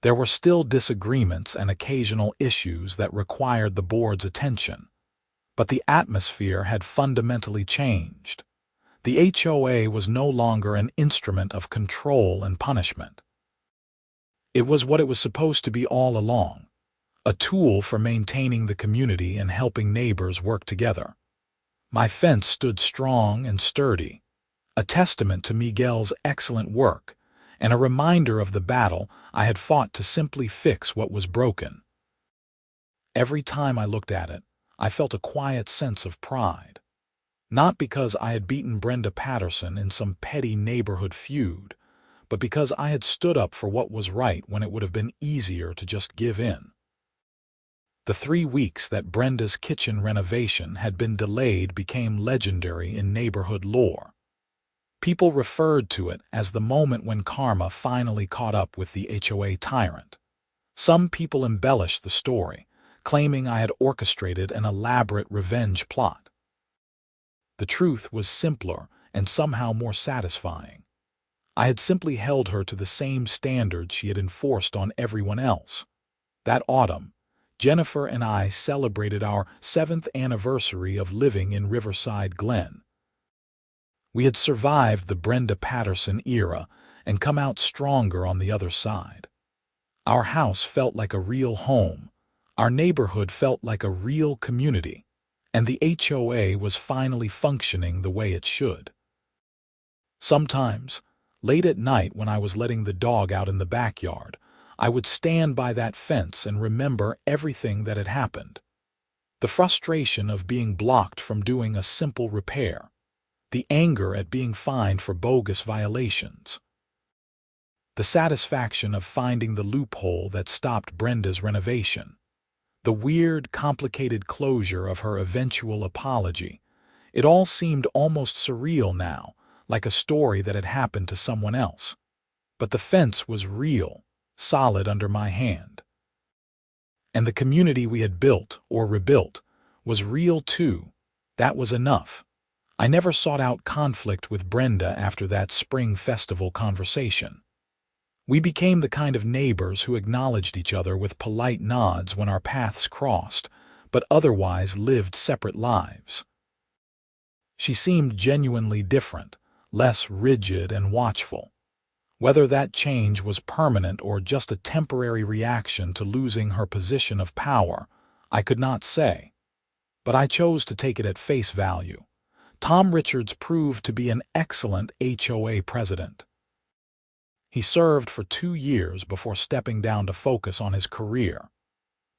There were still disagreements and occasional issues that required the board's attention. But the atmosphere had fundamentally changed. The HOA was no longer an instrument of control and punishment. It was what it was supposed to be all along, a tool for maintaining the community and helping neighbors work together. My fence stood strong and sturdy, a testament to Miguel's excellent work and a reminder of the battle I had fought to simply fix what was broken. Every time I looked at it, I felt a quiet sense of pride. Not because I had beaten Brenda Patterson in some petty neighborhood feud, but because I had stood up for what was right when it would have been easier to just give in. The 3 weeks that Brenda's kitchen renovation had been delayed became legendary in neighborhood lore. People referred to it as the moment when karma finally caught up with the HOA tyrant. Some people embellished the story, claiming I had orchestrated an elaborate revenge plot. The truth was simpler and somehow more satisfying. I had simply held her to the same standards she had enforced on everyone else. That autumn, Jennifer and I celebrated our 7th anniversary of living in Riverside Glen. We had survived the Brenda Patterson era and come out stronger on the other side. Our house felt like a real home, our neighborhood felt like a real community, and the HOA was finally functioning the way it should. Sometimes, late at night when I was letting the dog out in the backyard, I would stand by that fence and remember everything that had happened. The frustration of being blocked from doing a simple repair, the anger at being fined for bogus violations, the satisfaction of finding the loophole that stopped Brenda's renovation, the weird, complicated closure of her eventual apology. It all seemed almost surreal now, like a story that had happened to someone else. But the fence was real, solid under my hand. And the community we had built, or rebuilt, was real too. That was enough. I never sought out conflict with Brenda after that spring festival conversation. We became the kind of neighbors who acknowledged each other with polite nods when our paths crossed, but otherwise lived separate lives. She seemed genuinely different, less rigid and watchful. Whether that change was permanent or just a temporary reaction to losing her position of power, I could not say. But I chose to take it at face value. Tom Richards proved to be an excellent HOA president. He served for 2 years before stepping down to focus on his career.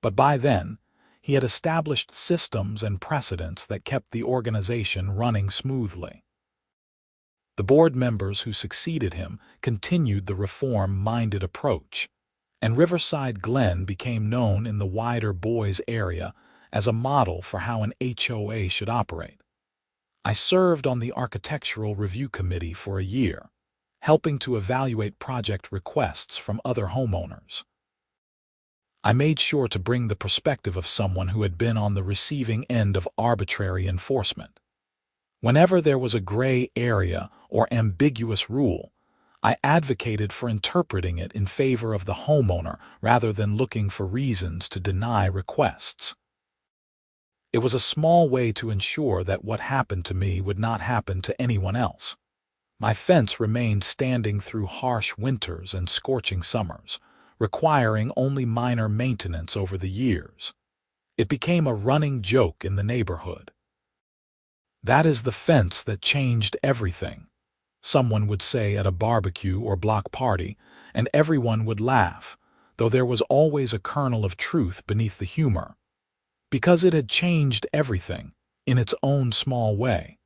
But by then, he had established systems and precedents that kept the organization running smoothly. The board members who succeeded him continued the reform-minded approach, and Riverside Glen became known in the wider Boise area as a model for how an HOA should operate. I served on the Architectural Review Committee for a year, helping to evaluate project requests from other homeowners. I made sure to bring the perspective of someone who had been on the receiving end of arbitrary enforcement. Whenever there was a gray area or ambiguous rule, I advocated for interpreting it in favor of the homeowner rather than looking for reasons to deny requests. It was a small way to ensure that what happened to me would not happen to anyone else. My fence remained standing through harsh winters and scorching summers, requiring only minor maintenance over the years. It became a running joke in the neighborhood. "That is the fence that changed everything," someone would say at a barbecue or block party, and everyone would laugh, though there was always a kernel of truth beneath the humor. Because it had changed everything, in its own small way.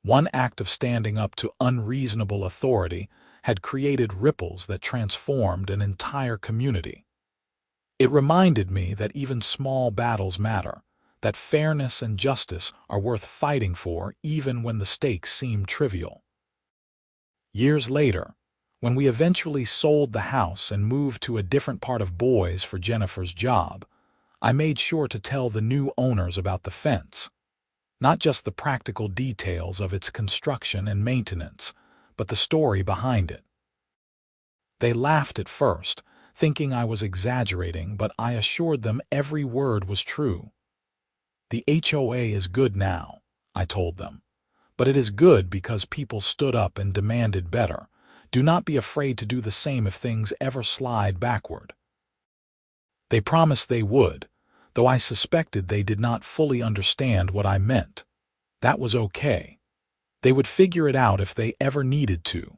One act of standing up to unreasonable authority had created ripples that transformed an entire community. It reminded me that even small battles matter, that fairness and justice are worth fighting for even when the stakes seem trivial. Years later, when we eventually sold the house and moved to a different part of Boise for Jennifer's job, I made sure to tell the new owners about the fence. Not just the practical details of its construction and maintenance, but the story behind it. They laughed at first, thinking I was exaggerating, but I assured them every word was true. "The HOA is good now," I told them, "but it is good because people stood up and demanded better. Do not be afraid to do the same if things ever slide backward." They promised they would, though I suspected they did not fully understand what I meant. That was okay. They would figure it out if they ever needed to.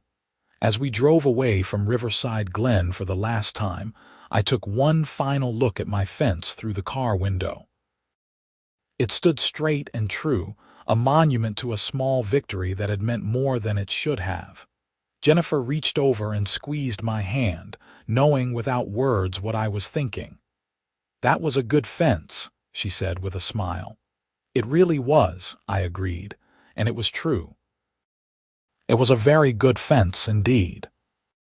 As we drove away from Riverside Glen for the last time, I took one final look at my fence through the car window. It stood straight and true, a monument to a small victory that had meant more than it should have. Jennifer reached over and squeezed my hand, knowing without words what I was thinking. "That was a good fence," she said with a smile. "It really was," I agreed, and it was true. It was a very good fence indeed.